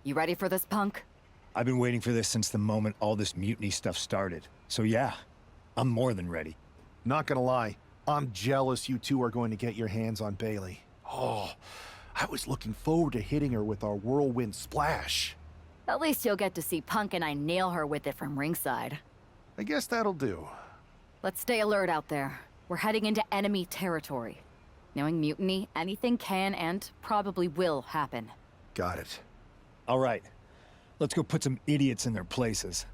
You ready for this, punk? I've been waiting for this since the moment all this mutiny stuff started. So yeah, I'm more than ready. Not gonna lie, I'm jealous you two are going to get your hands on Bailey. Oh, I was looking forward to hitting her with our whirlwind splash. At least you'll get to see Punk and I nail her with it from ringside. I guess that'll do. Let's stay alert out there. We're heading into enemy territory. Knowing mutiny, anything can and probably will happen. Got it. All right, let's go put some idiots in their places.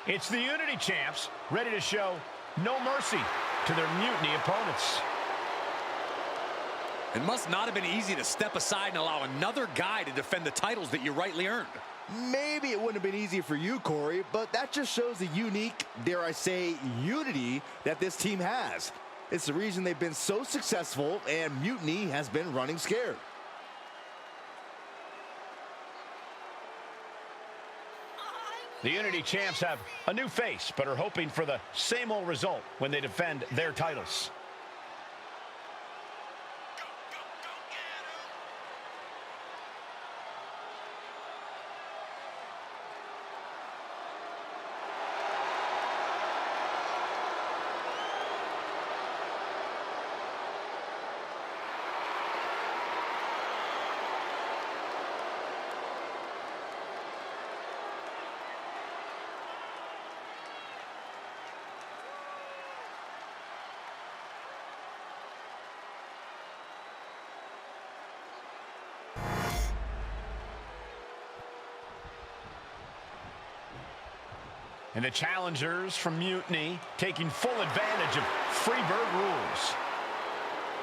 It's the Unity Champs, ready to show no mercy to their mutiny opponents. It must not have been easy to step aside and allow another guy to defend the titles that you rightly earned. Maybe it wouldn't have been easy for you, Corey, but that just shows the unique, dare I say, unity that this team has. It's the reason they've been so successful, and mutiny has been running scared. The Unity Champs have a new face, but are hoping for the same old result when they defend their titles. And the challengers from Mutiny taking full advantage of Freebird rules.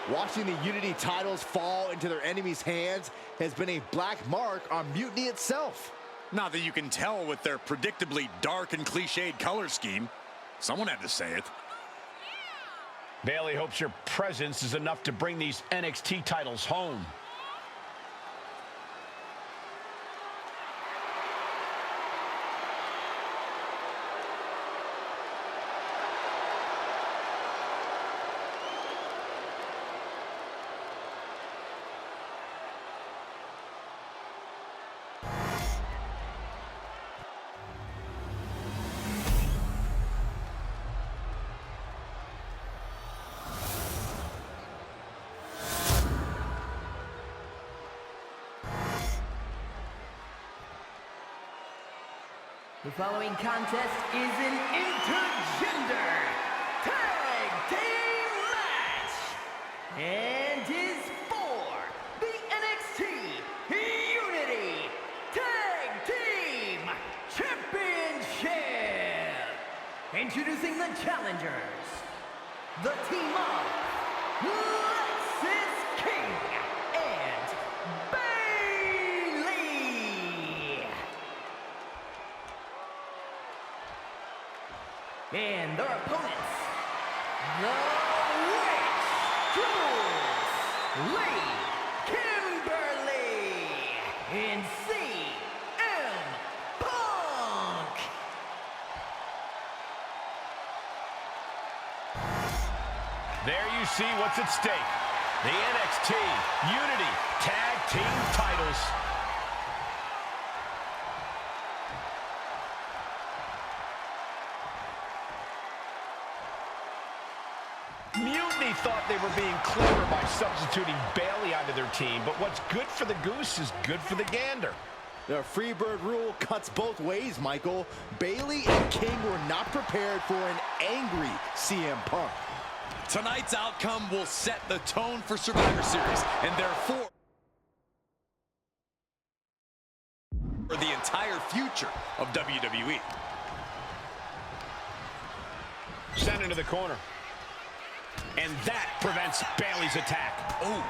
Watching the Unity titles fall into their enemies' hands has been a black mark on Mutiny itself. Not that you can tell with their predictably dark and cliched color scheme. Someone had to say it. Bailey hopes your presence is enough to bring these NXT titles home. The following contest is an intergender tag team and is for the NXT Unity Tag Team Championship. Introducing the challengers, the team of Lexis King and Bayley. And their opponents, the Witch Jules Lee Kimberly and CM Punk. There you see what's at stake. The NXT Unity Tag Team titles. Mutiny thought they were being clever by substituting Bayley onto their team, but what's good for the goose is good for the gander. The Freebird rule cuts both ways, Michael. Bayley and King were not prepared for an angry CM Punk. Tonight's outcome will set the tone for Survivor Series, and therefore for the entire future of WWE. Sent into the corner. And that prevents Bayley's attack. Oh.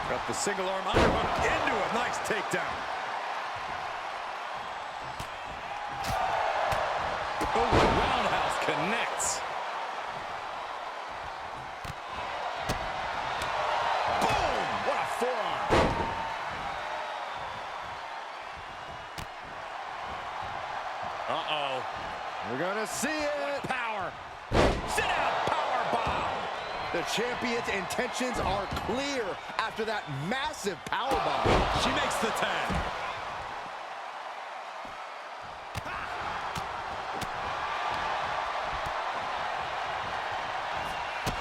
Got the single arm underhook into a nice takedown. Oh, roundhouse connects. Boom! What a forearm. Uh-oh. We're gonna see it. Power. Sit out power bomb. The champion's intentions are clear after that massive powerbomb. She makes the tag.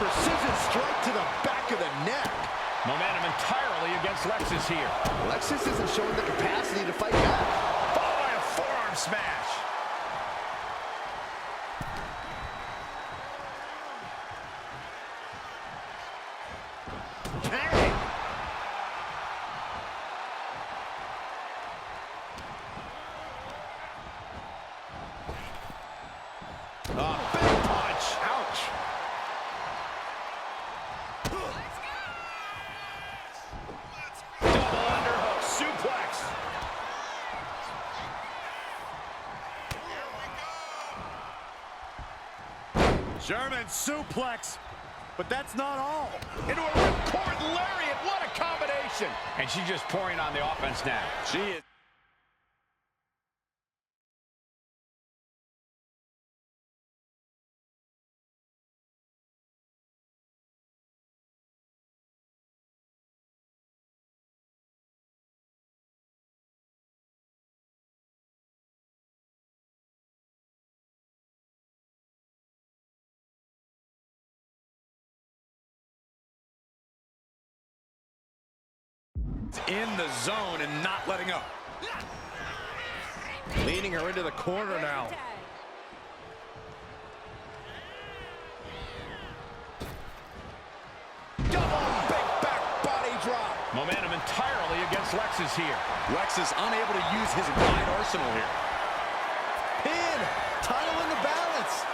Precision strike to the back of the neck. Momentum entirely against Lexis here. Lexis isn't showing the capacity to fight back. Followed by a forearm smash. Big punch. Ouch. Double underhook suplex. German suplex. But that's not all. Into a ripcord lariat. What a combination. And she's just pouring on the offense now. She is. In the zone and not letting up. Leaning her into the corner now. Double big back body drop. Momentum entirely against Lexis here. Lexis unable to use his wide arsenal here. Pin. Title in the balance.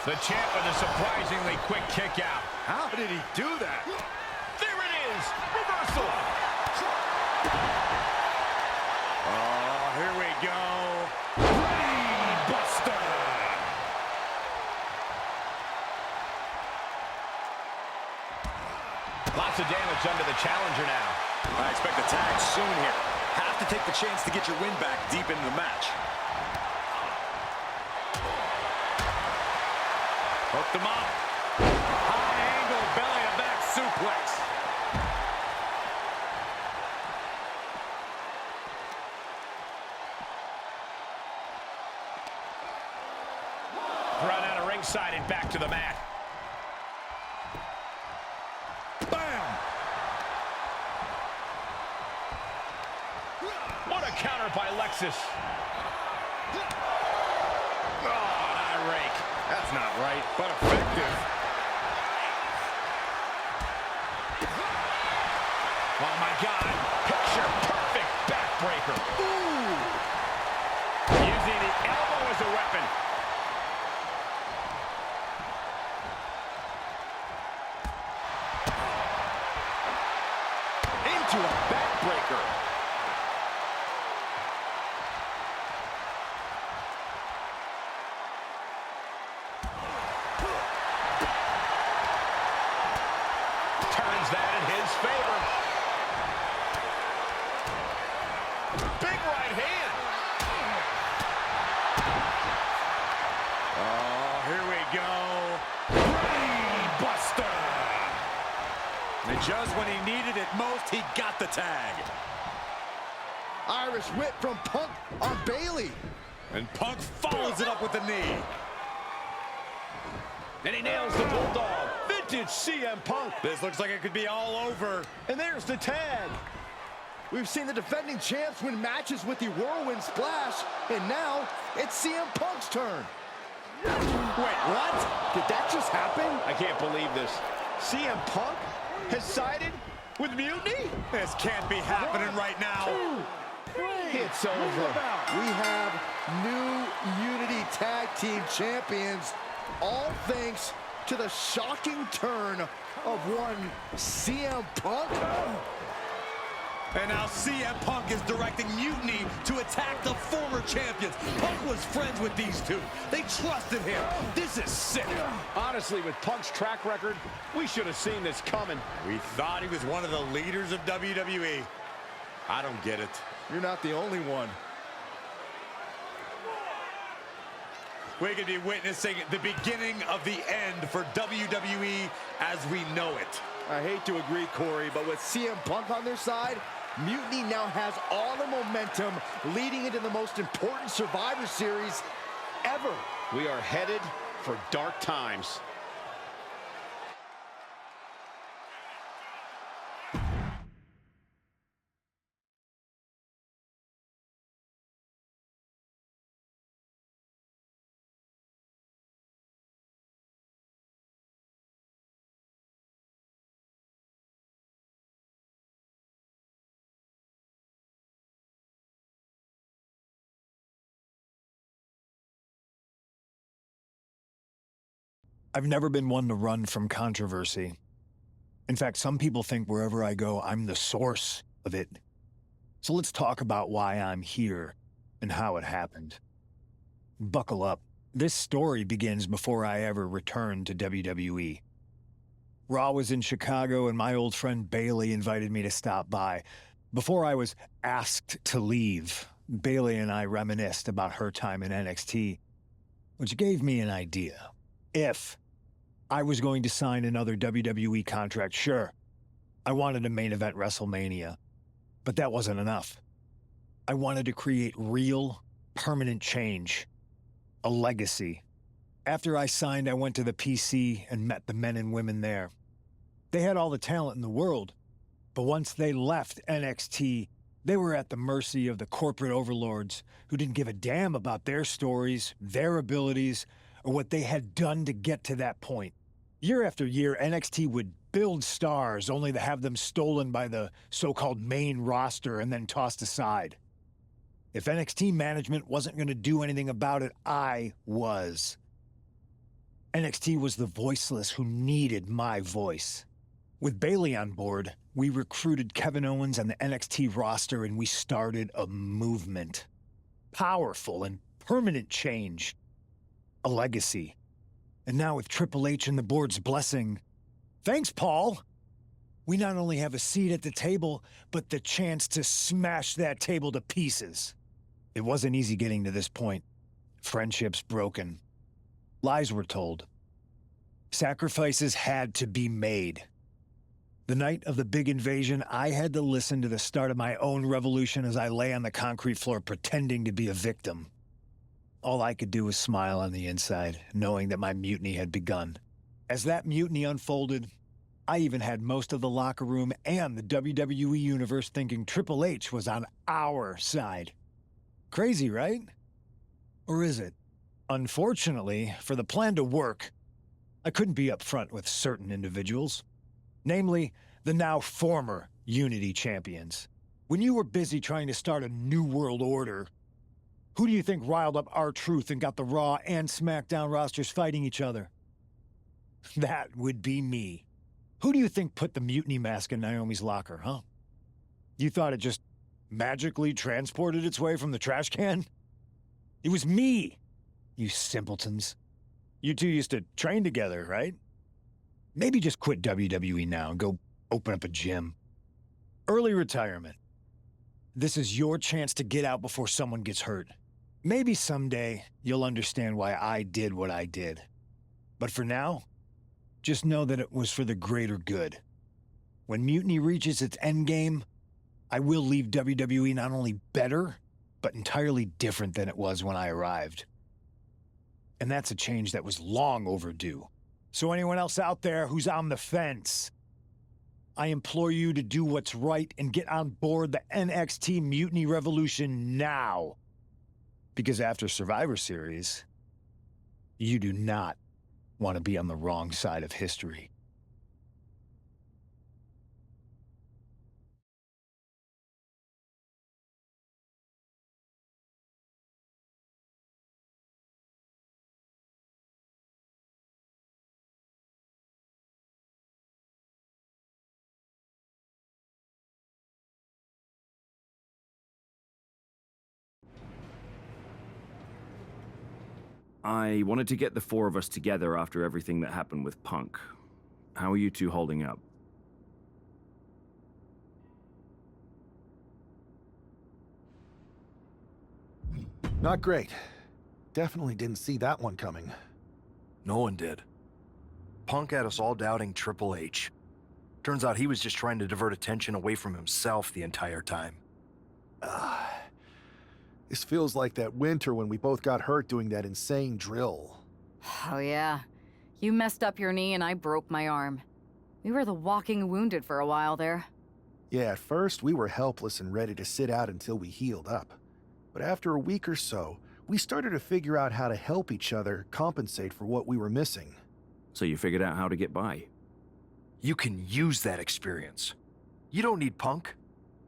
The champ with a surprisingly quick kick out. How did he do that? There it is. Reversal. Oh, here we go. Brain Buster. Lots of damage under the challenger now. I expect a tag soon here. Have to take the chance to get your win back deep into the match. Hooked him up. High angle belly to back suplex. Run out of ringside and back to the mat. Bam! What a counter by Lexis. Oh, an eye rake. That's not right, but effective. into a backbreaker. Turns that in his favor. Big right hand. Oh, here we go. Brain Buster. And just when he needed it most, he got the tag. Irish whip from Punk on Bailey. And Punk follows it up with the knee. And he nails the Bulldog. Vintage CM Punk. This looks like it could be all over. And there's the tag. We've seen the defending champs win matches with the Whirlwind Splash, and now it's CM Punk's turn. Wait, what? Did that just happen? I can't believe this. CM Punk has sided with Mutiny? This can't be happening right now. It's over. We have new Unity Tag Team Champions, all thanks to the shocking turn of one CM Punk. And now CM Punk is directing Mutiny to attack the former champions. Punk was friends with these two. They trusted him. This is sick. Honestly, with Punk's track record, we should have seen this coming. We thought he was one of the leaders of WWE. I don't get it. You're not the only one. We could be witnessing the beginning of the end for WWE as we know it. I hate to agree, Corey, but with CM Punk on their side, Mutiny now has all the momentum leading into the most important Survivor Series ever. We are headed for dark times. I've never been one to run from controversy. In fact, some people think wherever I go, I'm the source of it. So let's talk about why I'm here and how it happened. Buckle up. This story begins before I ever returned to WWE. Raw was in Chicago and my old friend Bailey invited me to stop by. Before I was asked to leave, Bailey and I reminisced about her time in NXT, which gave me an idea. If I was going to sign another WWE contract, sure, I wanted to main event WrestleMania, but that wasn't enough. I wanted to create real, permanent change, a legacy. After I signed, I went to the PC and met the men and women there. They had all the talent in the world, but once they left NXT, they were at the mercy of the corporate overlords who didn't give a damn about their stories, their abilities, or what they had done to get to that point. Year after year, NXT would build stars only to have them stolen by the so-called main roster and then tossed aside. If NXT management wasn't going to do anything about it, I was. NXT was the voiceless who needed my voice. With Bailey on board, we recruited Kevin Owens and the NXT roster and we started a movement. Powerful and permanent change. A legacy. And now with Triple H and the board's blessing, thanks, Paul! We not only have a seat at the table, but the chance to smash that table to pieces. It wasn't easy getting to this point. Friendships broken. Lies were told. Sacrifices had to be made. The night of the big invasion, I had to listen to the start of my own revolution as I lay on the concrete floor pretending to be a victim. All I could do was smile on the inside, knowing that my mutiny had begun. As that mutiny unfolded, I even had most of the locker room and the WWE Universe thinking Triple H was on our side. Crazy, right? Or is it? Unfortunately, for the plan to work, I couldn't be upfront with certain individuals. Namely, the now former Unity champions. When you were busy trying to start a new world order, who do you think riled up R-Truth and got the Raw and SmackDown rosters fighting each other? That would be me. Who do you think put the mutiny mask in Naomi's locker, huh? You thought it just magically transported its way from the trash can? It was me, you simpletons. You two used to train together, right? Maybe just quit WWE now and go open up a gym. Early retirement. This is your chance to get out before someone gets hurt. Maybe someday you'll understand why I did what I did. But for now, just know that it was for the greater good. When Mutiny reaches its endgame, I will leave WWE not only better, but entirely different than it was when I arrived. And that's a change that was long overdue. So anyone else out there who's on the fence, I implore you to do what's right and get on board the NXT Mutiny Revolution now. Because after Survivor Series, you do not want to be on the wrong side of history. I wanted to get the four of us together after everything that happened with Punk. How are you two holding up? Not great. Definitely didn't see that one coming. No one did. Punk had us all doubting Triple H. Turns out he was just trying to divert attention away from himself the entire time. This feels like that winter when we both got hurt doing that insane drill. Oh yeah. You messed up your knee and I broke my arm. We were the walking wounded for a while there. Yeah, at first we were helpless and ready to sit out until we healed up. But after a week or so, we started to figure out how to help each other compensate for what we were missing. So you figured out how to get by? You can use that experience. You don't need Punk.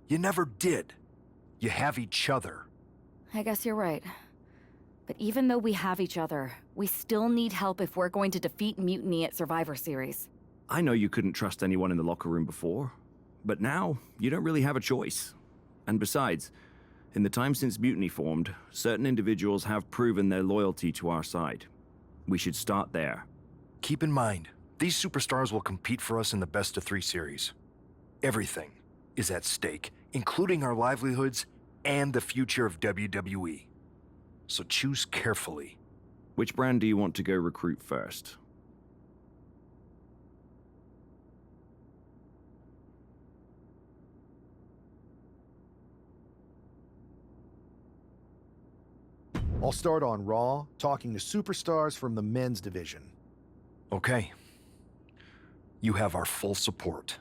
You never did. You have each other. I guess you're right. But even though we have each other, we still need help if we're going to defeat Mutiny at Survivor Series. I know you couldn't trust anyone in the locker room before, but now you don't really have a choice. And besides, in the time since Mutiny formed, certain individuals have proven their loyalty to our side. We should start there. Keep in mind, these superstars will compete for us in the best-of-3 series. Everything is at stake, including our livelihoods and the future of WWE. So choose carefully. Which brand do you want to go recruit first? I'll start on Raw, talking to superstars from the men's division. Okay. You have our full support.